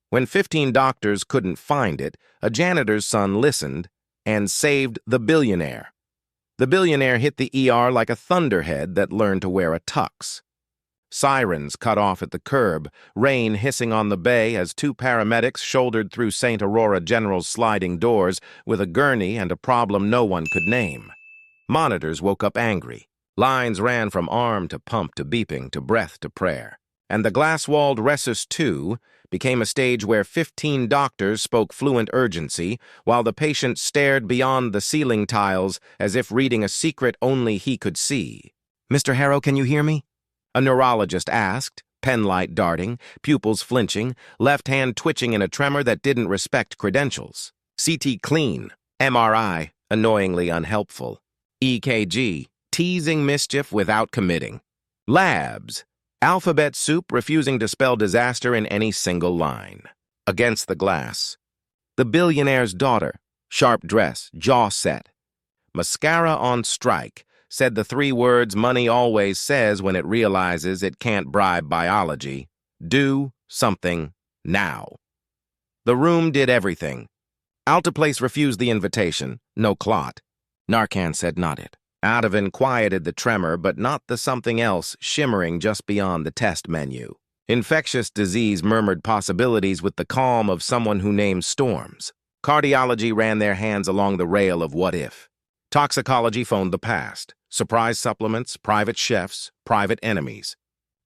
When 15 doctors couldn't find it, a janitor's son listened and saved the billionaire. The billionaire hit the ER like a thunderhead that learned to wear a tux. Sirens cut off at the curb, rain hissing on the bay as two paramedics shouldered through St. Aurora General's sliding doors with a gurney and a problem no one could name. Monitors woke up angry. Lines ran from arm to pump to beeping to breath to prayer. And the glass-walled Resus 2 became a stage where 15 doctors spoke fluent urgency, while the patient stared beyond the ceiling tiles as if reading a secret only he could see. "Mr. Harrow, can you hear me?" A neurologist asked, penlight darting, pupils flinching, left hand twitching in a tremor that didn't respect credentials. CT clean, MRI, annoyingly unhelpful. EKG, teasing mischief without committing. Labs, alphabet soup refusing to spell disaster in any single line. Against the glass. The billionaire's daughter, sharp dress, jaw set. Mascara on strike, said the 3 words money always says when it realizes it can't bribe biology. Do something now. The room did everything. Altiplace refused the invitation. No clot. Narcan said not it. Ativan quieted the tremor, but not the something else shimmering just beyond the test menu. Infectious disease murmured possibilities with the calm of someone who names storms. Cardiology ran their hands along the rail of what if. Toxicology phoned the past. Surprise supplements, private chefs, private enemies.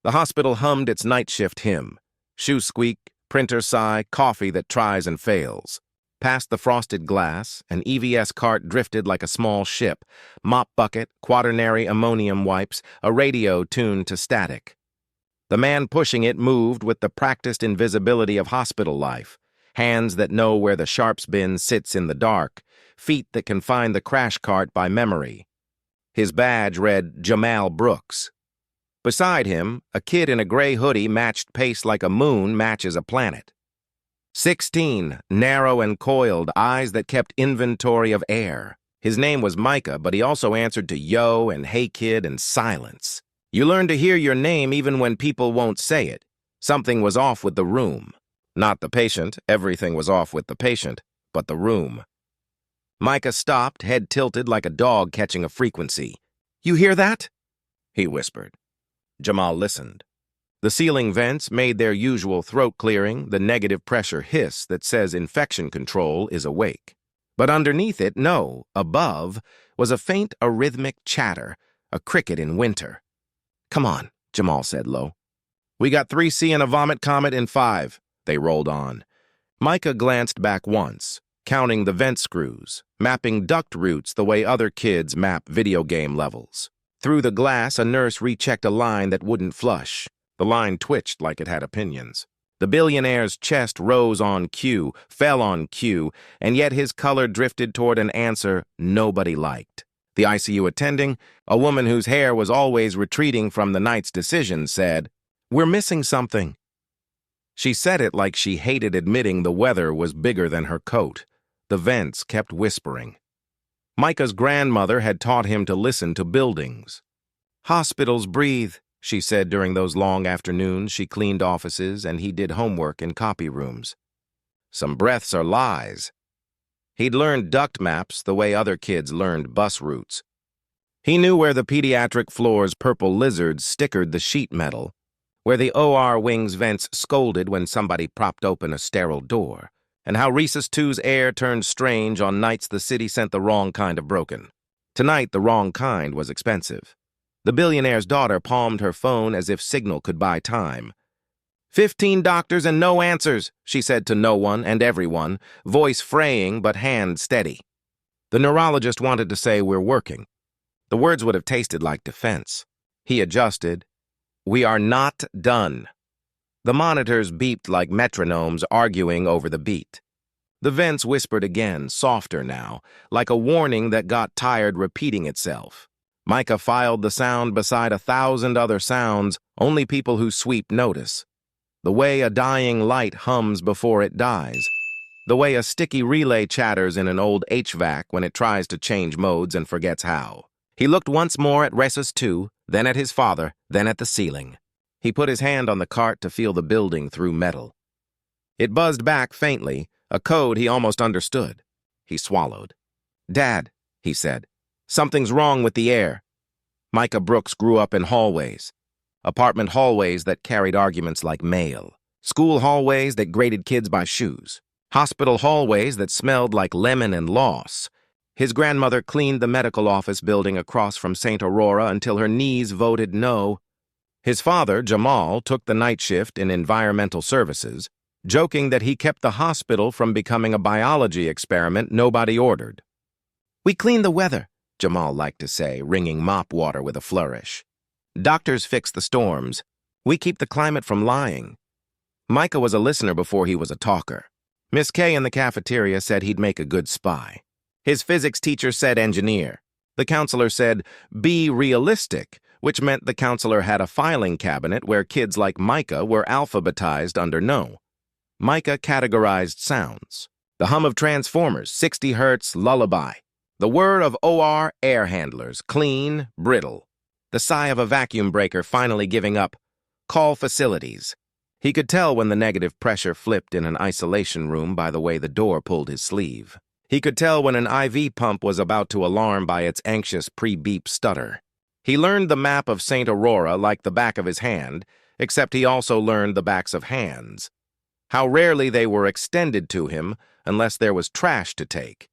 The hospital hummed its night shift hymn. Shoe squeak, printer sigh, coffee that tries and fails. Past the frosted glass, an EVS cart drifted like a small ship. Mop bucket, quaternary ammonium wipes, a radio tuned to static. The man pushing it moved with the practiced invisibility of hospital life. Hands that know where the sharps bin sits in the dark. Feet that can find the crash cart by memory. His badge read Jamal Brooks. Beside him, a kid in a gray hoodie matched pace like a moon matches a planet. 16, narrow and coiled, eyes that kept inventory of air. His name was Micah, but he also answered to yo and hey kid and silence. You learn to hear your name even when people won't say it. Something was off with the room. Not the patient, everything was off with the patient, but the room. Micah stopped, head tilted like a dog catching a frequency. "You hear that?" he whispered. Jamal listened. The ceiling vents made their usual throat clearing, the negative pressure hiss that says infection control is awake. But underneath it, no, above, was a faint arrhythmic chatter, a cricket in winter. "Come on," Jamal said low. "We got 3C and a vomit comet in 5. They rolled on. Micah glanced back once, counting the vent screws, mapping duct routes the way other kids map video game levels. Through the glass, a nurse rechecked a line that wouldn't flush. The line twitched like it had opinions. The billionaire's chest rose on cue, fell on cue, and yet his color drifted toward an answer nobody liked. The ICU attending, a woman whose hair was always retreating from the night's decision, said, "We're missing something." She said it like she hated admitting the weather was bigger than her coat. The vents kept whispering. Micah's grandmother had taught him to listen to buildings. "Hospitals breathe," she said during those long afternoons she cleaned offices and he did homework in copy rooms. Some breaths are lies. He'd learned duct maps the way other kids learned bus routes. He knew where the pediatric floor's purple lizards stickered the sheet metal, where the OR wing's vents scolded when somebody propped open a sterile door, and how Resus 2's air turned strange on nights the city sent the wrong kind of broken. Tonight, the wrong kind was expensive. The billionaire's daughter palmed her phone as if signal could buy time. 15 doctors and no answers, she said to no one and everyone, voice fraying but hand steady. The neurologist wanted to say, "We're working." The words would have tasted like defense. He adjusted. "We are not done." The monitors beeped like metronomes arguing over the beat. The vents whispered again, softer now, like a warning that got tired repeating itself. Micah filed the sound beside 1,000 other sounds only people who sweep notice. The way a dying light hums before it dies. The way a sticky relay chatters in an old HVAC when it tries to change modes and forgets how. He looked once more at Resus 2, then at his father, then at the ceiling. He put his hand on the cart to feel the building through metal. It buzzed back faintly, a code he almost understood. He swallowed. "Dad," he said, "something's wrong with the air." Micah Brooks grew up in hallways. Apartment hallways that carried arguments like mail. School hallways that graded kids by shoes. Hospital hallways that smelled like lemon and loss. His grandmother cleaned the medical office building across from St. Aurora until her knees voted no. His father, Jamal, took the night shift in environmental services, joking that he kept the hospital from becoming a biology experiment nobody ordered. "We clean the weather," Jamal liked to say, wringing mop water with a flourish. "Doctors fix the storms. We keep the climate from lying." Micah was a listener before he was a talker. Miss Kay in the cafeteria said he'd make a good spy. His physics teacher said engineer. The counselor said, "Be realistic," which meant the counselor had a filing cabinet where kids like Micah were alphabetized under no. Micah categorized sounds. The hum of transformers, 60 hertz, lullaby. The whir of OR air handlers, clean, brittle. The sigh of a vacuum breaker finally giving up. Call facilities. He could tell when the negative pressure flipped in an isolation room by the way the door pulled his sleeve. He could tell when an IV pump was about to alarm by its anxious pre-beep stutter. He learned the map of St. Aurora like the back of his hand, except he also learned the backs of hands. How rarely they were extended to him unless there was trash to take.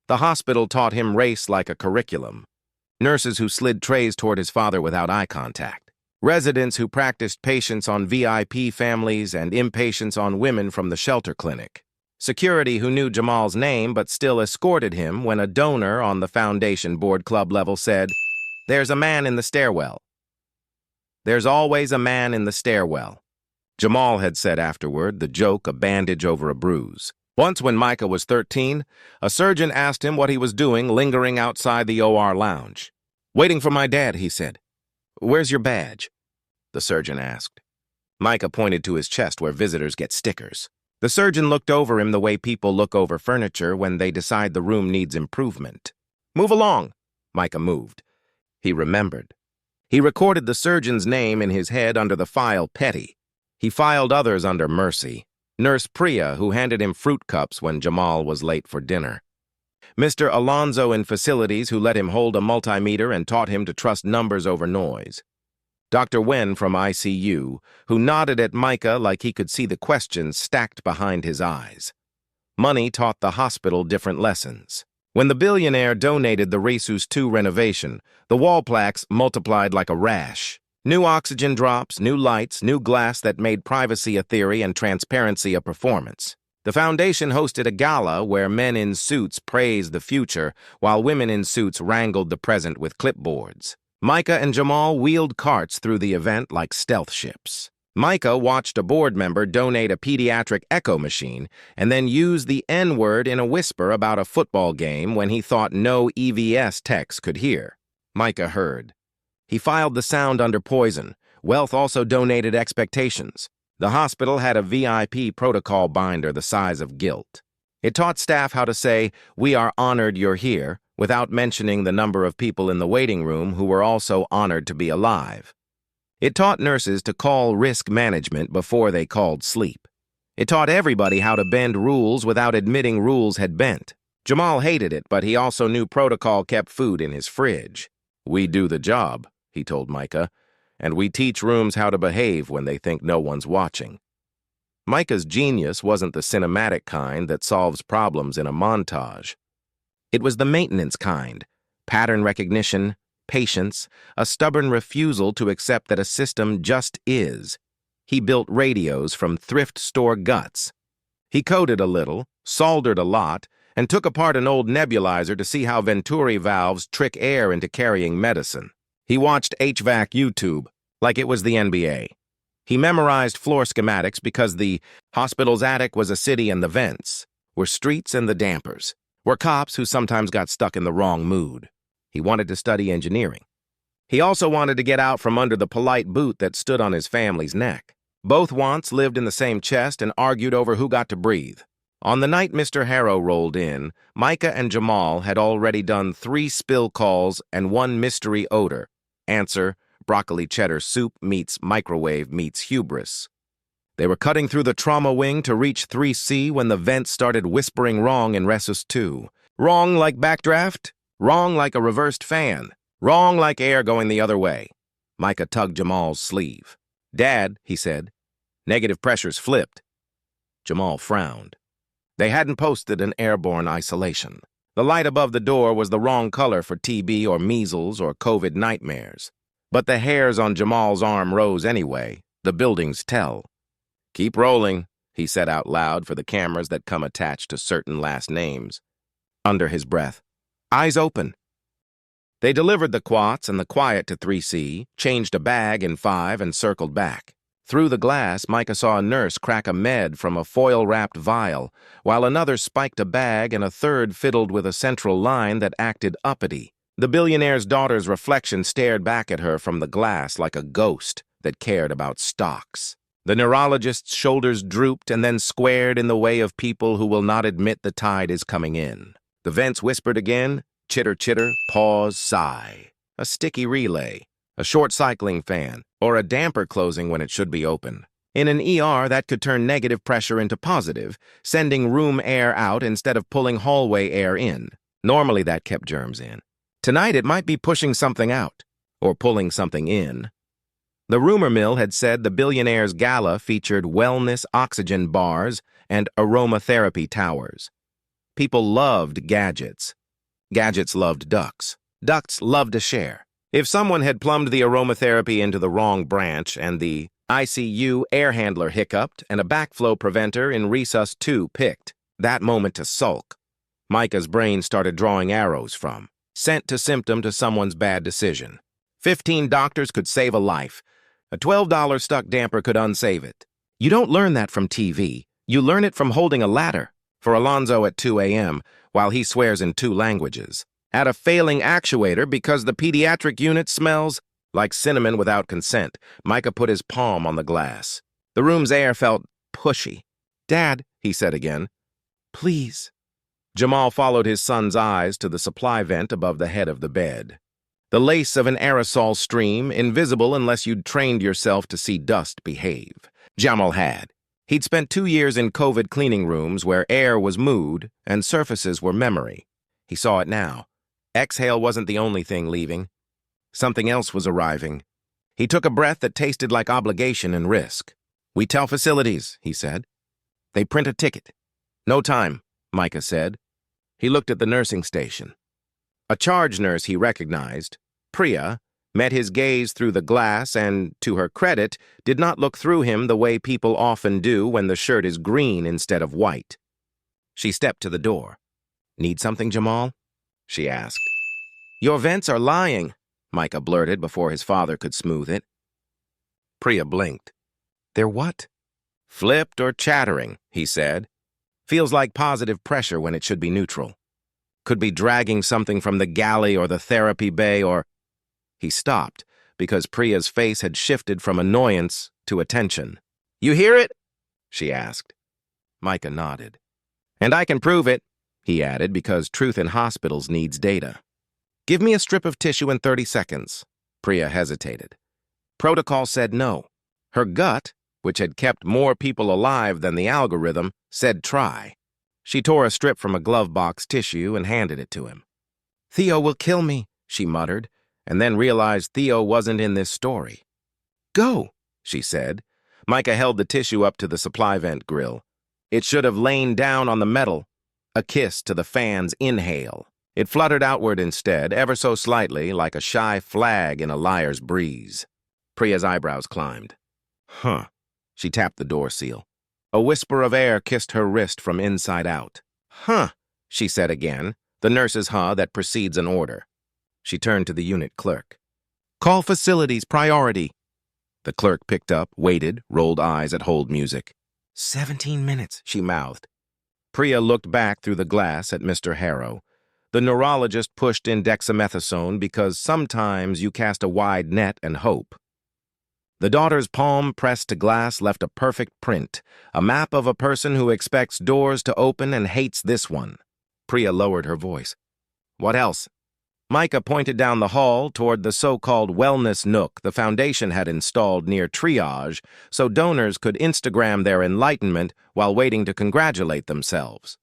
The hospital taught him race like a curriculum. Nurses who slid trays toward his father without eye contact. Residents who practiced patience on VIP families and impatience on women from the shelter clinic. Security who knew Jamal's name but still escorted him when a donor on the foundation board club level said, "There's a man in the stairwell." There's always a man in the stairwell. Jamal had said afterward, the joke a bandage over a bruise. Once when Micah was 13, a surgeon asked him what he was doing lingering outside the OR lounge. "Waiting for my dad," he said. "Where's your badge?" the surgeon asked. Micah pointed to his chest where visitors get stickers. The surgeon looked over him the way people look over furniture when they decide the room needs improvement. "Move along." Micah moved. He remembered. He recorded the surgeon's name in his head under the file Petty. He filed others under Mercy. Nurse Priya, who handed him fruit cups when Jamal was late for dinner. Mr. Alonzo in facilities, who let him hold a multimeter and taught him to trust numbers over noise. Dr. Wen from ICU, who nodded at Micah like he could see the questions stacked behind his eyes. Money taught the hospital different lessons. When the Billionaire donated the Resus 2 renovation, the wall plaques multiplied like a rash. New oxygen drops, new lights, new glass that made privacy a theory and transparency a performance. The foundation hosted a gala where men in suits praised the future while women in suits wrangled the present with clipboards. Micah and Jamal wheeled carts through the event like stealth ships. Micah watched a board member donate a pediatric echo machine and then use the N-word in a whisper about a football game when he thought no EVS techs could hear. Micah heard. He filed the sound under poison. Wealth also donated expectations. The hospital had a VIP protocol binder the size of guilt. It taught staff how to say, "We are honored you're here," without mentioning the number of people in the waiting room who were also honored to be alive. It taught nurses to call risk management before they called sleep. It taught everybody how to bend rules without admitting rules had bent. Jamal hated it, but he also knew protocol kept food in his fridge. "We do the job," he told Micah, "and we teach rooms how to behave when they think no one's watching." Micah's genius wasn't the cinematic kind that solves problems in a montage. It was the maintenance kind, pattern recognition, patience, a stubborn refusal to accept that a system just is. He built radios from thrift store guts. He coded a little, soldered a lot, and took apart an old nebulizer to see how Venturi valves trick air into carrying medicine. He watched HVAC YouTube like it was the NBA. He memorized floor schematics because the hospital's attic was a city and the vents were streets and the dampers were cops who sometimes got stuck in the wrong mood. He wanted to study engineering. He also wanted to get out from under the polite boot that stood on his family's neck. Both wants lived in the same chest and argued over who got to breathe. On the night Mr. Harrow rolled in, Micah and Jamal had already done 3 spill calls and 1 mystery odor. Answer, broccoli cheddar soup meets microwave meets hubris. They were cutting through the trauma wing to reach 3C when the vents started whispering wrong in Resus 2. Wrong like backdraft, wrong like a reversed fan, wrong like air going the other way. Micah tugged Jamal's sleeve. "Dad," he said, "negative pressure's flipped." Jamal frowned. They hadn't posted an airborne isolation. The light above the door was the wrong color for TB or measles or COVID nightmares. But the hairs on Jamal's arm rose anyway. The buildings tell. "Keep rolling," he said out loud for the cameras that come attached to certain last names. Under his breath, "Eyes open." They delivered the quats and the quiet to 3C, changed a bag in 5 and circled back. Through the glass, Micah saw a nurse crack a med from a foil-wrapped vial, while another spiked a bag and a third fiddled with a central line that acted uppity. The billionaire's daughter's reflection stared back at her from the glass like a ghost that cared about stocks. The neurologist's shoulders drooped and then squared in the way of people who will not admit the tide is coming in. The vents whispered again, chitter, chitter, pause, sigh. A sticky relay, a short cycling fan, or a damper closing when it should be open. In an ER, that could turn negative pressure into positive, sending room air out instead of pulling hallway air in. Normally that kept germs in. Tonight it might be pushing something out, or pulling something in. The rumor mill had said the Billionaire's gala featured wellness oxygen bars and aromatherapy towers. People loved gadgets. Gadgets loved ducks. Ducks loved to share. If someone had plumbed the aromatherapy into the wrong branch and the ICU air handler hiccuped and a backflow preventer in Resus 2 picked that moment to sulk, Micah's brain started drawing arrows from, scent to symptom to someone's bad decision. 15 doctors could save a life. A $12 stuck damper could unsave it. You don't learn that from TV. You learn it from holding a ladder for Alonzo at 2 a.m. while he swears in 2 languages. At a failing actuator because the pediatric unit smells like cinnamon without consent. Micah put his palm on the glass. The room's air felt pushy. "Dad," he said again, "please." Jamal followed his son's eyes to the supply vent above the head of the bed. The lace of an aerosol stream, invisible unless you'd trained yourself to see dust behave. Jamal had. He'd spent 2 years in COVID cleaning rooms where air was mood and surfaces were memory. He saw it now. Exhale wasn't the only thing leaving. Something else was arriving. He took a breath that tasted like obligation and risk. "We tell facilities," he said. "They print a ticket." "No time," Micah said. He looked at the nursing station. A charge nurse he recognized, Priya, met his gaze through the glass and, to her credit, did not look through him the way people often do when the shirt is green instead of white. She stepped to the door. "Need something, Jamal?" she asked. "Your vents are lying," Micah blurted before his father could smooth it. Priya blinked. "They're what?" "Flipped or chattering," he said. "Feels like positive pressure when it should be neutral. Could be dragging something from the galley or the therapy bay or—" He stopped because Priya's face had shifted from annoyance to attention. "You hear it?" she asked. Micah nodded. "And I can prove it," he added, because truth in hospitals needs data. "Give me a strip of tissue in 30 seconds. Priya hesitated. Protocol said no. Her gut, which had kept more people alive than the algorithm, said try. She tore a strip from a glove box tissue and handed it to him. "Theo will kill me," she muttered, and then realized Theo wasn't in this story. "Go," she said. Micah held the tissue up to the supply vent grill. It should have lain down on the metal, a kiss to the fan's inhale. It fluttered outward instead, ever so slightly, like a shy flag in a liar's breeze. Priya's eyebrows climbed. "Huh." She tapped the door seal. A whisper of air kissed her wrist from inside out. "Huh," she said again, the nurse's huh that precedes an order. She turned to the unit clerk. "Call facilities priority." The clerk picked up, waited, rolled eyes at hold music. 17 minutes, she mouthed. Priya looked back through the glass at Mr. Harrow. The neurologist pushed in dexamethasone because sometimes you cast a wide net and hope. The daughter's palm pressed to glass left a perfect print, a map of a person who expects doors to open and hates this one. Priya lowered her voice. "What else?" Micah pointed down the hall toward the so-called wellness nook the Foundation had installed near triage so donors could Instagram their enlightenment while waiting to congratulate themselves.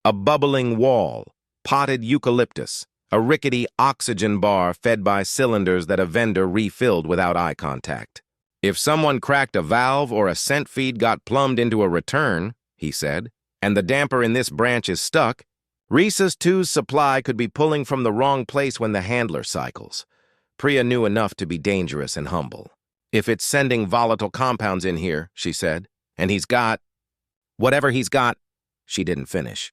A bubbling wall, potted eucalyptus, a rickety oxygen bar fed by cylinders that a vendor refilled without eye contact. If someone cracked a valve or a scent feed got plumbed into a return, he said, and the damper in this branch is stuck, Risa's 2's supply could be pulling from the wrong place when the handler cycles. Priya knew enough to be dangerous and humble. If it's sending volatile compounds in here, she said, and he's got... Whatever he's got, she didn't finish.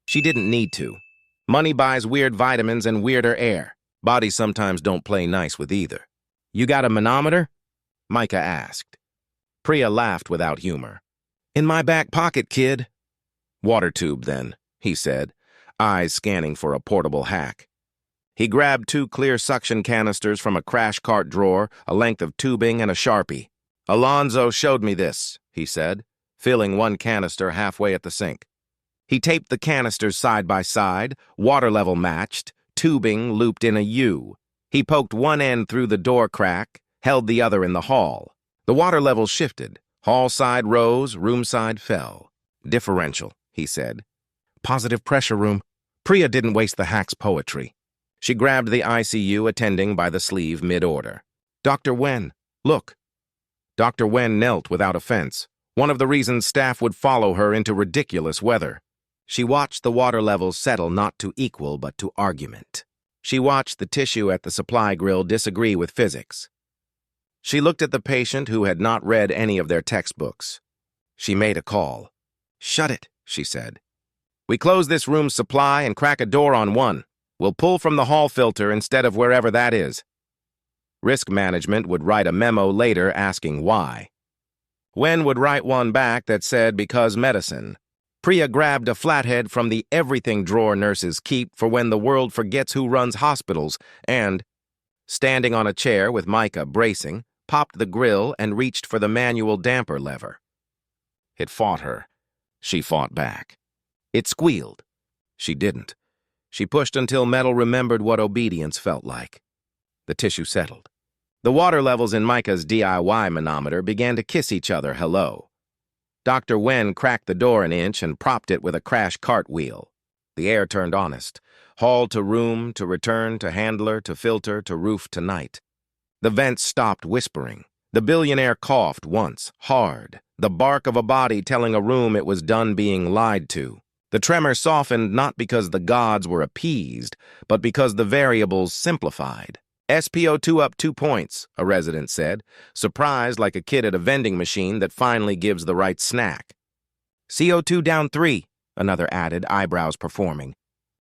She didn't need to. Money buys weird vitamins and weirder air. Bodies sometimes don't play nice with either. You got a manometer? Micah asked. Priya laughed without humor. In my back pocket, kid. Water tube, then, he said, eyes scanning for a portable hack. He grabbed 2 clear suction canisters from a crash cart drawer, a length of tubing, and a Sharpie. Alonzo showed me this, he said, filling 1 canister halfway at the sink. He taped the canisters side by side, water level matched, tubing looped in a U. He poked one end through the door crack, held the other in the hall. The water level shifted. Hall side rose, room side fell. Differential, he said. Positive pressure room. Priya didn't waste the hack's poetry. She grabbed the ICU attending by the sleeve mid-order. Dr. Wen, look. Dr. Wen knelt without offense, one of the reasons staff would follow her into ridiculous weather. She watched the water levels settle not to equal but to argument. She watched the tissue at the supply grill disagree with physics. She looked at the patient who had not read any of their textbooks. She made a call. Shut it, she said. We close this room's supply and crack a door on one. We'll pull from the hall filter instead of wherever that is. Risk management would write a memo later asking why. Wen would write one back that said because medicine. Priya grabbed a flathead from the everything drawer nurses keep for when the world forgets who runs hospitals and, standing on a chair with Micah bracing, popped the grill and reached for the manual damper lever. It fought her. She fought back. It squealed. She didn't. She pushed until metal remembered what obedience felt like. The tissue settled. The water levels in Micah's DIY manometer began to kiss each other hello. Dr. Wen cracked the door an inch and propped it with a crash cartwheel. The air turned honest. Hall to room, to return, to handler, to filter, to roof, to night. The vents stopped whispering. The billionaire coughed once, hard, the bark of a body telling a room it was done being lied to. The tremor softened not because the gods were appeased, but because the variables simplified. SpO2 up 2 points, a resident said, surprised like a kid at a vending machine that finally gives the right snack. CO2 down 3, another added, eyebrows performing.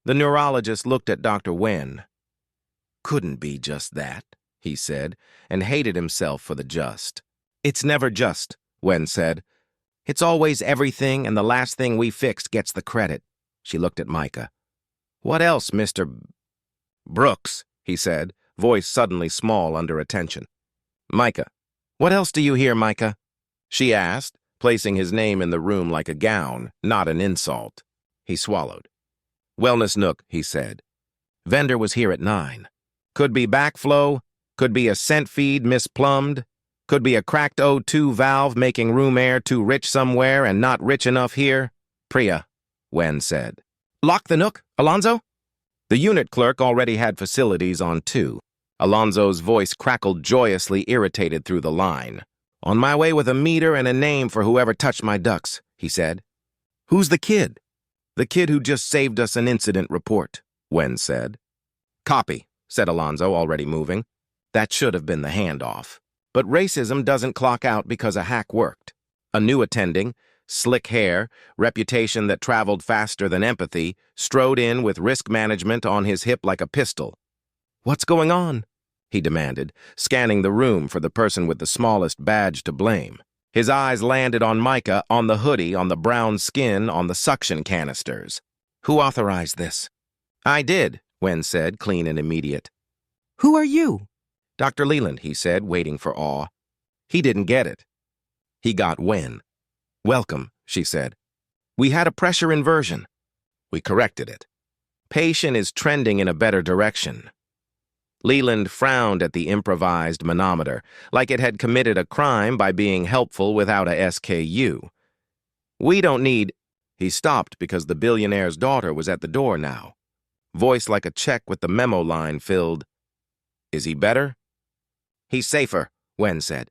The neurologist looked at Dr. Wen. Couldn't be just that, he said, and hated himself for the just. It's never just, Wen said. It's always everything, and the last thing we fixed gets the credit. She looked at Micah. What else, Mr. Brooks, he said, voice suddenly small under attention. Micah. What else do you hear, Micah? She asked, placing his name in the room like a gown, not an insult. He swallowed. Wellness Nook, he said. Vendor was here at 9. Could be backflow, could be a scent feed misplumbed, could be a cracked O2 valve making room air too rich somewhere and not rich enough here. Priya, Wen said. Lock the Nook, Alonzo? The unit clerk already had facilities on 2. Alonzo's voice crackled joyously, irritated through the line. On my way with a meter and a name for whoever touched my ducks, he said. Who's the kid? The kid who just saved us an incident report, Wen said. Copy, said Alonzo, already moving. That should have been the handoff. But racism doesn't clock out because a hack worked. A new attending, slick hair, reputation that traveled faster than empathy, strode in with risk management on his hip like a pistol. What's going on? He demanded, scanning the room for the person with the smallest badge to blame. His eyes landed on Micah, on the hoodie, on the brown skin, on the suction canisters. Who authorized this? I did, Wen said, clean and immediate. Who are you? Dr. Leland, he said, waiting for awe. He didn't get it. He got Wen. Welcome, she said. We had a pressure inversion. We corrected it. Patient is trending in a better direction. Leland frowned at the improvised manometer, like it had committed a crime by being helpful without a SKU. We don't need... He stopped because the billionaire's daughter was at the door now. Voice like a check with the memo line filled. Is he better? He's safer, Wen said.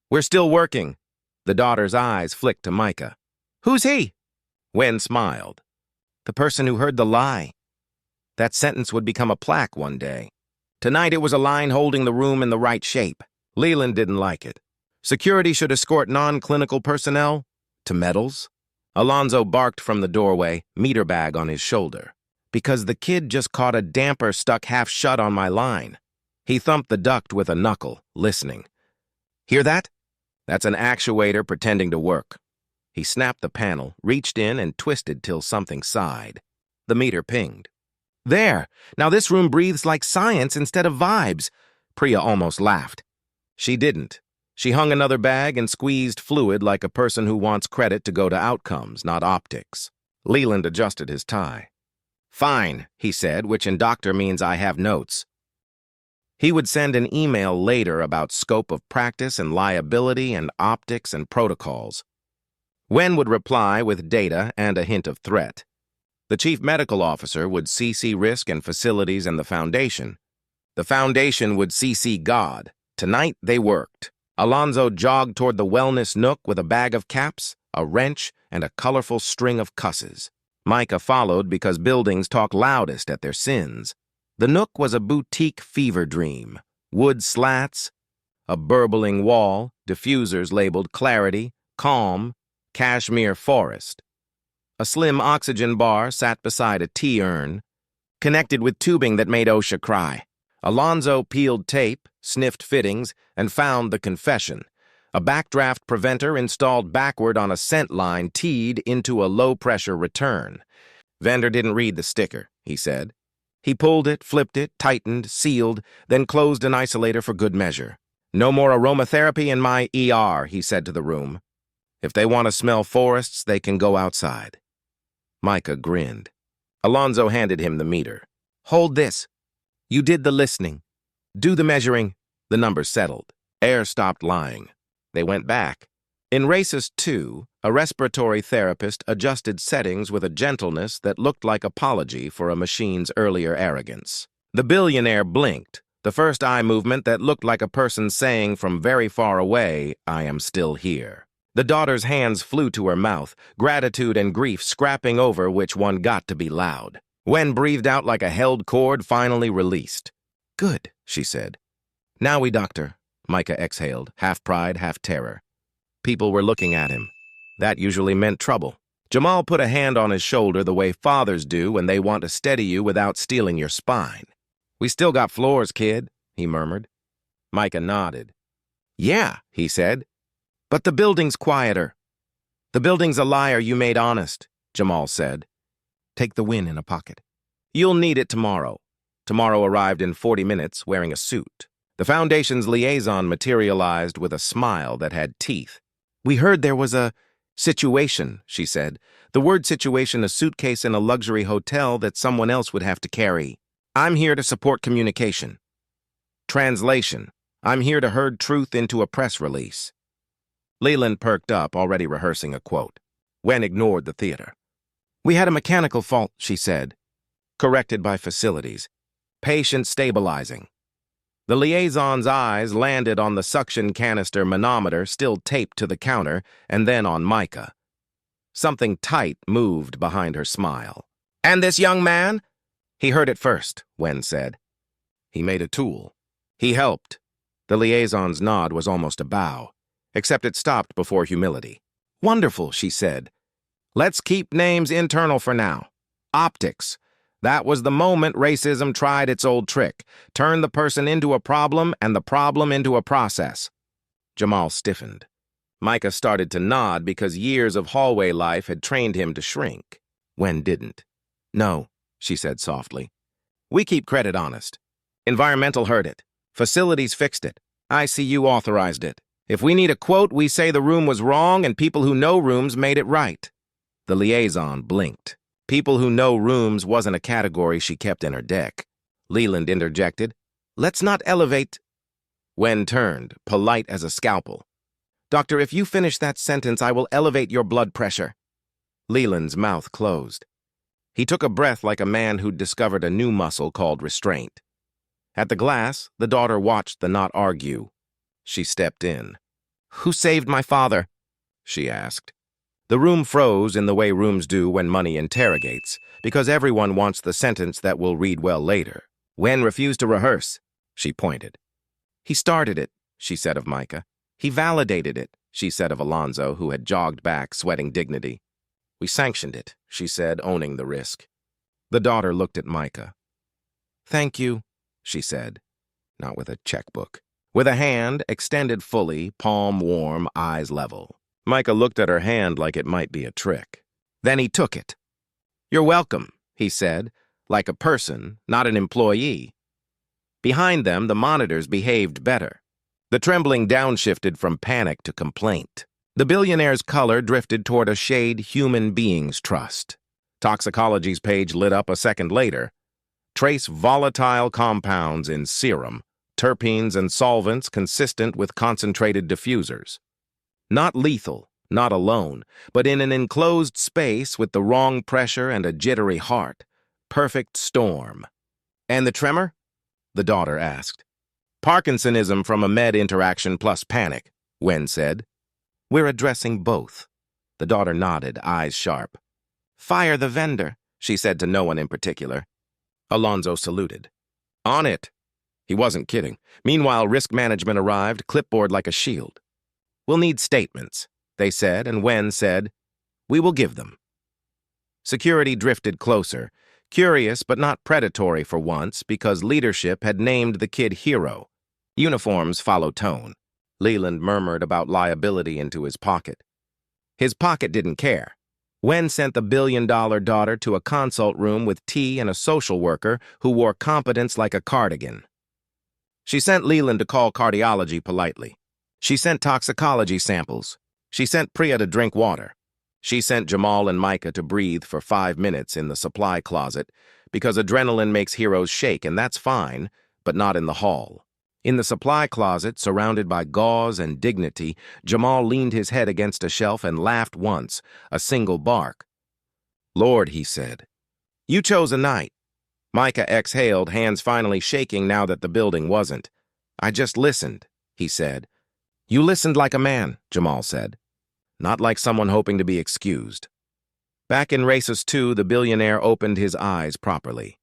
We're still working. The daughter's eyes flicked to Micah. Who's he? Wen smiled. The person who heard the lie. That sentence would become a plaque one day. Tonight it was a line holding the room in the right shape. Leland didn't like it. Security should escort non-clinical personnel to medals. Alonzo barked from the doorway, meter bag on his shoulder. Because the kid just caught a damper stuck half shut on my line. He thumped the duct with a knuckle, listening. Hear that? That's an actuator pretending to work. He snapped the panel, reached in, and twisted till something sighed. The meter pinged. There! Now this room breathes like science instead of vibes. Priya almost laughed. She didn't. She hung another bag and squeezed fluid like a person who wants credit to go to outcomes, not optics. Leland adjusted his tie. Fine, he said, which in doctor means I have notes. He would send an email later about scope of practice and liability and optics and protocols. Wen would reply with data and a hint of threat. The chief medical officer would CC risk and facilities and the foundation. The foundation would CC God. Tonight they worked. Alonzo jogged toward the wellness nook with a bag of caps, a wrench, and a colorful string of cusses. Micah followed because buildings talk loudest at their sins. The nook was a boutique fever dream. Wood slats, a burbling wall, diffusers labeled clarity, calm, cashmere forest. A slim oxygen bar sat beside a tea urn, connected with tubing that made OSHA cry. Alonzo peeled tape, sniffed fittings, and found the confession. A backdraft preventer installed backward on a scent line teed into a low-pressure return. Vendor didn't read the sticker, he said. He pulled it, flipped it, tightened, sealed, then closed an isolator for good measure. No more aromatherapy in my ER, he said to the room. If they want to smell forests, they can go outside. Micah grinned. Alonzo handed him the meter. Hold this. You did the listening. Do the measuring. The numbers settled. Air stopped lying. They went back. In Racist 2, a respiratory therapist adjusted settings with a gentleness that looked like apology for a machine's earlier arrogance. The billionaire blinked, the first eye movement that looked like a person saying from very far away, I am still here. The daughter's hands flew to her mouth, gratitude and grief scrapping over which one got to be loud. Wen breathed out like a held cord finally released. Good, she said. Now we doctor, Micah exhaled, half pride, half terror. People were looking at him. That usually meant trouble. Jamal put a hand on his shoulder the way fathers do when they want to steady you without stealing your spine. We still got floors, kid, he murmured. Micah nodded. Yeah, he said. But the building's quieter. The building's a liar you made honest, Jamal said. Take the win in a pocket. You'll need it tomorrow. Tomorrow arrived in 40 minutes wearing a suit. The Foundation's liaison materialized with a smile that had teeth. We heard there was a situation, she said. The word situation, a suitcase in a luxury hotel that someone else would have to carry. I'm here to support communication. Translation. I'm here to herd truth into a press release. Leland perked up, already rehearsing a quote. Wen ignored the theater. We had a mechanical fault, she said. Corrected by facilities. Patient stabilizing. The liaison's eyes landed on the suction canister manometer still taped to the counter, and then on Micah. Something tight moved behind her smile. And this young man? He heard it first, Wen said. He made a tool. He helped. The liaison's nod was almost a bow, except it stopped before humility. Wonderful, she said. Let's keep names internal for now. Optics. That was the moment racism tried its old trick. Turn the person into a problem and the problem into a process. Jamal stiffened. Micah started to nod because years of hallway life had trained him to shrink. Wen didn't. No, she said softly. We keep credit honest. Environmental heard it. Facilities fixed it. ICU authorized it. If we need a quote, we say the room was wrong and people who know rooms made it right. The liaison blinked. People who know rooms wasn't a category she kept in her deck. Leland interjected. Let's not elevate. Wen turned, polite as a scalpel. Doctor, if you finish that sentence, I will elevate your blood pressure. Leland's mouth closed. He took a breath like a man who'd discovered a new muscle called restraint. At the glass, the daughter watched the not argue. She stepped in. Who saved my father? She asked. The room froze in the way rooms do when money interrogates, because everyone wants the sentence that will read well later. Wen refused to rehearse. She pointed. He started it, she said of Micah. He validated it, she said of Alonzo, who had jogged back, sweating dignity. We sanctioned it, she said, owning the risk. The daughter looked at Micah. Thank you, she said, not with a checkbook. With a hand extended fully, palm warm, eyes level. Micah looked at her hand like it might be a trick. Then he took it. You're welcome, he said, like a person, not an employee. Behind them, the monitors behaved better. The trembling downshifted from panic to complaint. The billionaire's color drifted toward a shade human beings trust. Toxicology's page lit up a second later. Trace volatile compounds in serum, terpenes and solvents consistent with concentrated diffusers. Not lethal, not alone, but in an enclosed space with the wrong pressure and a jittery heart. Perfect storm. And the tremor? The daughter asked. Parkinsonism from a med interaction plus panic, Wen said. We're addressing both. The daughter nodded, eyes sharp. Fire the vendor, she said to no one in particular. Alonzo saluted. On it. He wasn't kidding. Meanwhile, risk management arrived, clipboard like a shield. We'll need statements, they said, and Wen said, we will give them. Security drifted closer, curious but not predatory for once because leadership had named the kid hero. Uniforms follow tone. Leland murmured about liability into his pocket. His pocket didn't care. Wen sent the billion-dollar daughter to a consult room with tea and a social worker who wore competence like a cardigan. She sent Leland to call cardiology politely. She sent toxicology samples. She sent Priya to drink water. She sent Jamal and Micah to breathe for 5 minutes in the supply closet because adrenaline makes heroes shake, and that's fine, but not in the hall. In the supply closet, surrounded by gauze and dignity, Jamal leaned his head against a shelf and laughed once, a single bark. Lord, he said, you chose a night. Micah exhaled, hands finally shaking now that the building wasn't. I just listened, he said. You listened like a man, Jamal said. Not like someone hoping to be excused. Back in Races 2, the billionaire opened his eyes properly.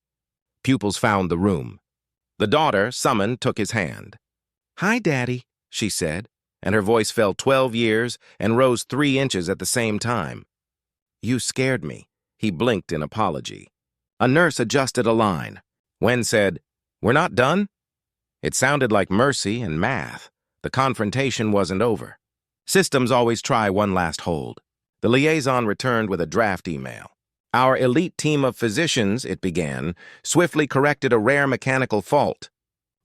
Pupils found the room. The daughter, summoned, took his hand. Hi, Daddy, she said, and her voice fell 12 years and rose 3 inches at the same time. You scared me, he blinked in apology. A nurse adjusted a line. Wen said, we're not done? It sounded like mercy and math. The confrontation wasn't over. Systems always try one last hold. The liaison returned with a draft email. Our elite team of physicians, it began, swiftly corrected a rare mechanical fault.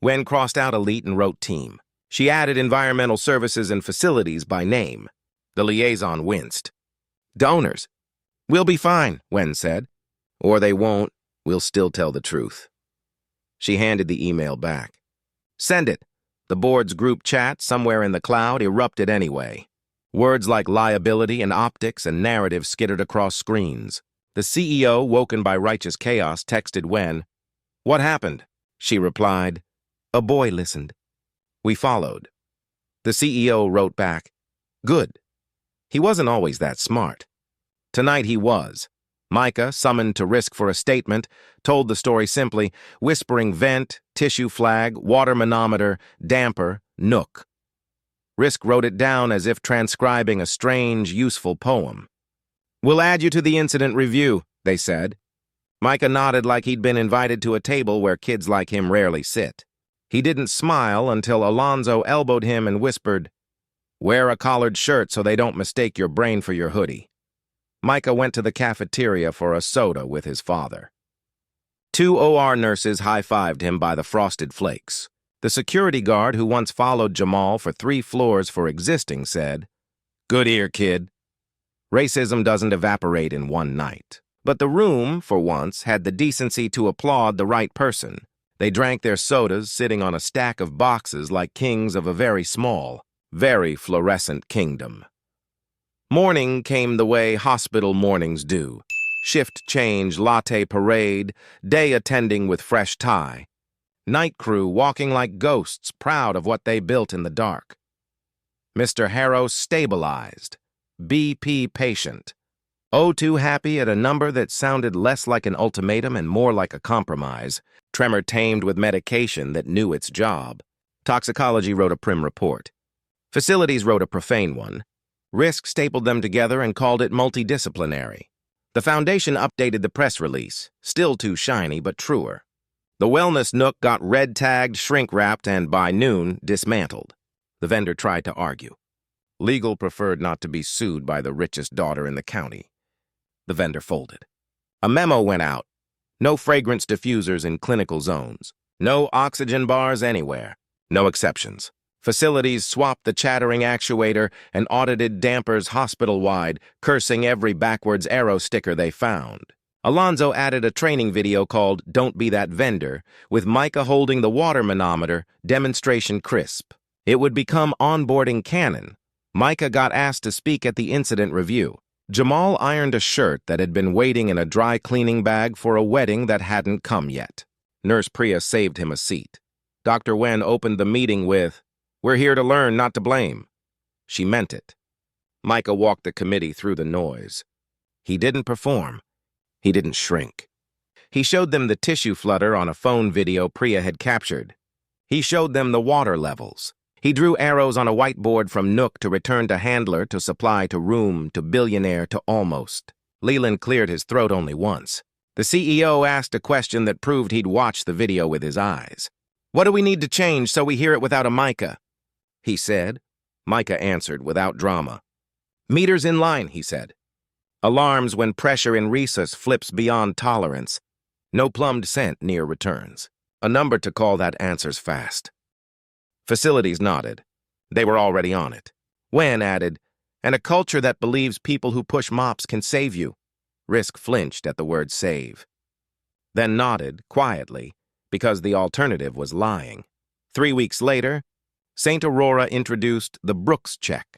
Wen crossed out elite and wrote team. She added environmental services and facilities by name. The liaison winced. Donors. We'll be fine, Wen said. Or they won't. We'll still tell the truth. She handed the email back. Send it. The board's group chat, somewhere in the cloud, erupted anyway. Words like liability and optics and narrative skittered across screens. The CEO, woken by righteous chaos, texted Wen. What happened? She replied. A boy listened. We followed. The CEO wrote back. Good. He wasn't always that smart. Tonight he was. Micah, summoned to risk for a statement, told the story simply, whispering vent, tissue flag, water manometer, damper, nook. Risk wrote it down as if transcribing a strange, useful poem. We'll add you to the incident review, they said. Micah nodded like he'd been invited to a table where kids like him rarely sit. He didn't smile until Alonzo elbowed him and whispered, Wear a collared shirt so they don't mistake your brain for your hoodie. Micah went to the cafeteria for a soda with his father. 2 OR nurses high-fived him by the frosted flakes. The security guard who once followed Jamal for 3 floors for existing said, Good ear, kid. Racism doesn't evaporate in one night. But the room, for once, had the decency to applaud the right person. They drank their sodas sitting on a stack of boxes like kings of a very small, very fluorescent kingdom. Morning came the way hospital mornings do. Shift change, latte parade, day attending with fresh tie. Night crew walking like ghosts, proud of what they built in the dark. Mr. Harrow stabilized. BP patient. O2 happy at a number that sounded less like an ultimatum and more like a compromise. Tremor tamed with medication that knew its job. Toxicology wrote a prim report. Facilities wrote a profane one. Risk stapled them together and called it multidisciplinary. The Foundation updated the press release, still too shiny but truer. The wellness nook got red-tagged, shrink-wrapped, and by noon, dismantled. The vendor tried to argue. Legal preferred not to be sued by the richest daughter in the county. The vendor folded. A memo went out. No fragrance diffusers in clinical zones. No oxygen bars anywhere. No exceptions. Facilities swapped the chattering actuator and audited dampers hospital-wide, cursing every backwards arrow sticker they found. Alonzo added a training video called Don't Be That Vendor, with Micah holding the water manometer, demonstration crisp. It would become onboarding canon. Micah got asked to speak at the incident review. Jamal ironed a shirt that had been waiting in a dry cleaning bag for a wedding that hadn't come yet. Nurse Priya saved him a seat. Dr. Wen opened the meeting with, "We're here to learn, not to blame." She meant it. Micah walked the committee through the noise. He didn't perform. He didn't shrink. He showed them the tissue flutter on a phone video Priya had captured. He showed them the water levels. He drew arrows on a whiteboard from Nook to return to Handler to supply to Room to Billionaire to Almost. Leland cleared his throat only once. The CEO asked a question that proved he'd watched the video with his eyes. "What do we need to change so we hear it without a Micah?" he said. Micah answered without drama. "Meters in line," he said. Alarms when pressure in recess flips beyond tolerance. No plumbed scent near returns. A number to call that answers fast. Facilities nodded. They were already on it. Wen added, "And a culture that believes people who push mops can save you." Risk flinched at the word save. Then nodded, quietly, because the alternative was lying. 3 weeks later, St. Aurora introduced the Brooks check,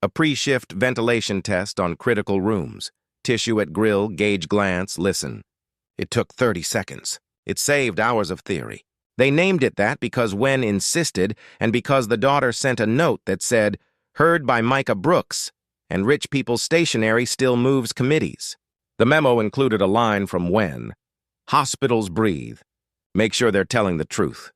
a pre-shift ventilation test on critical rooms. Tissue at grill, gauge glance, listen. It took 30 seconds. It saved hours of theory. They named it that because Wen insisted and because the daughter sent a note that said, "Heard by Micah Brooks, and Rich People's Stationery still moves committees." The memo included a line from Wen, "Hospitals breathe. Make sure they're telling the truth."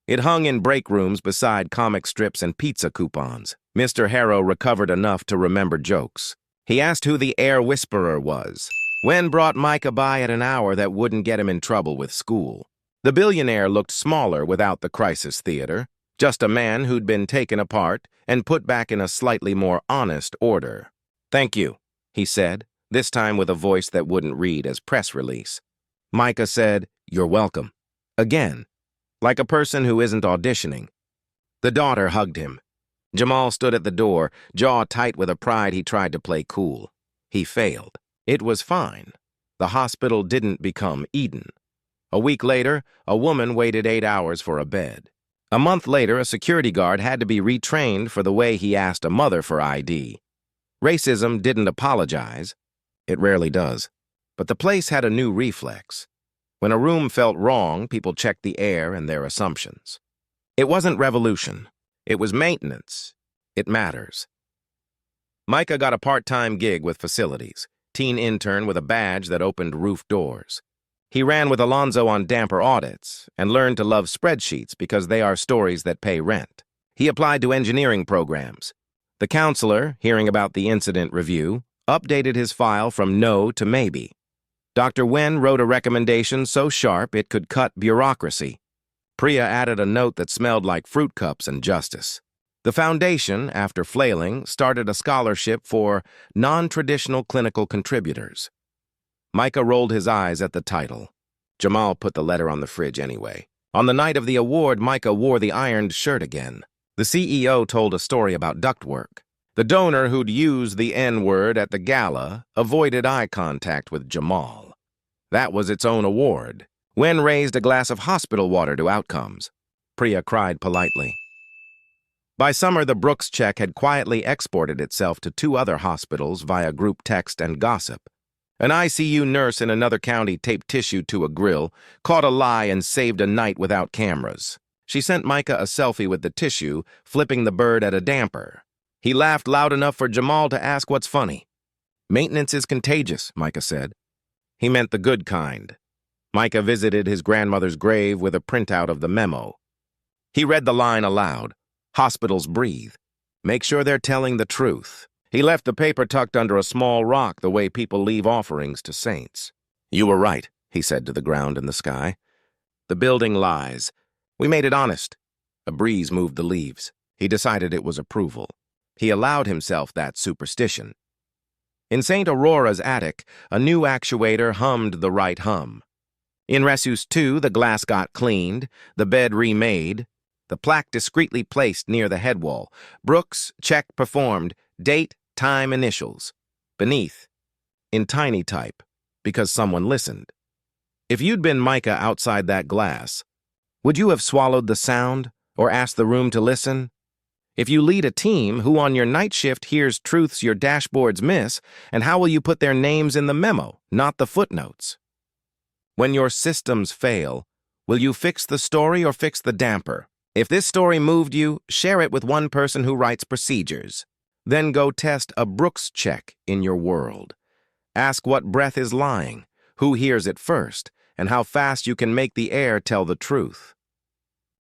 It hung in break rooms beside comic strips and pizza coupons. Mr. Harrow recovered enough to remember jokes. He asked who the air whisperer was. Wen brought Micah by at an hour that wouldn't get him in trouble with school. The billionaire looked smaller without the crisis theater, just a man who'd been taken apart and put back in a slightly more honest order. "Thank you," he said, this time with a voice that wouldn't read as press release. Micah said, "You're welcome." Again, like a person who isn't auditioning. The daughter hugged him. Jamal stood at the door, jaw tight with a pride he tried to play cool. He failed. It was fine. The hospital didn't become Eden. A week later, a woman waited 8 hours for a bed. A month later, a security guard had to be retrained for the way he asked a mother for ID. Racism didn't apologize. It rarely does. But the place had a new reflex. When a room felt wrong, people checked the air and their assumptions. It wasn't revolution. It was maintenance. It matters. Micah got a part-time gig with facilities, teen intern with a badge that opened roof doors. He ran with Alonzo on damper audits and learned to love spreadsheets because they are stories that pay rent. He applied to engineering programs. The counselor, hearing about the incident review, updated his file from no to maybe. Dr. Wen wrote a recommendation so sharp it could cut bureaucracy. Priya added a note that smelled like fruit cups and justice. The foundation, after flailing, started a scholarship for non-traditional clinical contributors. Micah rolled his eyes at the title. Jamal put the letter on the fridge anyway. On the night of the award, Micah wore the ironed shirt again. The CEO told a story about ductwork. The donor who'd used the N-word at the gala avoided eye contact with Jamal. That was its own award. Wen raised a glass of hospital water to outcomes. Priya cried politely. By summer, the Brooks check had quietly exported itself to 2 other hospitals via group text and gossip. An ICU nurse in another county taped tissue to a grill, caught a lie, and saved a night without cameras. She sent Micah a selfie with the tissue, flipping the bird at a damper. He laughed loud enough for Jamal to ask what's funny. Maintenance is contagious, Micah said. He meant the good kind. Micah visited his grandmother's grave with a printout of the memo. He read the line aloud. Hospitals breathe. Make sure they're telling the truth. He left the paper tucked under a small rock the way people leave offerings to saints. You were right, he said to the ground and the sky. The building lies. We made it honest. A breeze moved the leaves. He decided it was approval. He allowed himself that superstition. In St. Aurora's attic, a new actuator hummed the right hum. In Ressus 2, the glass got cleaned, the bed remade, the plaque discreetly placed near the head wall. Brooks, check performed, date, time, initials. Beneath, in tiny type, because someone listened. If you'd been Micah outside that glass, would you have swallowed the sound or asked the room to listen? If you lead a team, who on your night shift hears truths your dashboards miss, and how will you put their names in the memo, not the footnotes? When your systems fail, will you fix the story or fix the damper? If this story moved you, share it with one person who writes procedures. Then go test a Brooks check in your world. Ask what breath is lying, who hears it first, and how fast you can make the air tell the truth.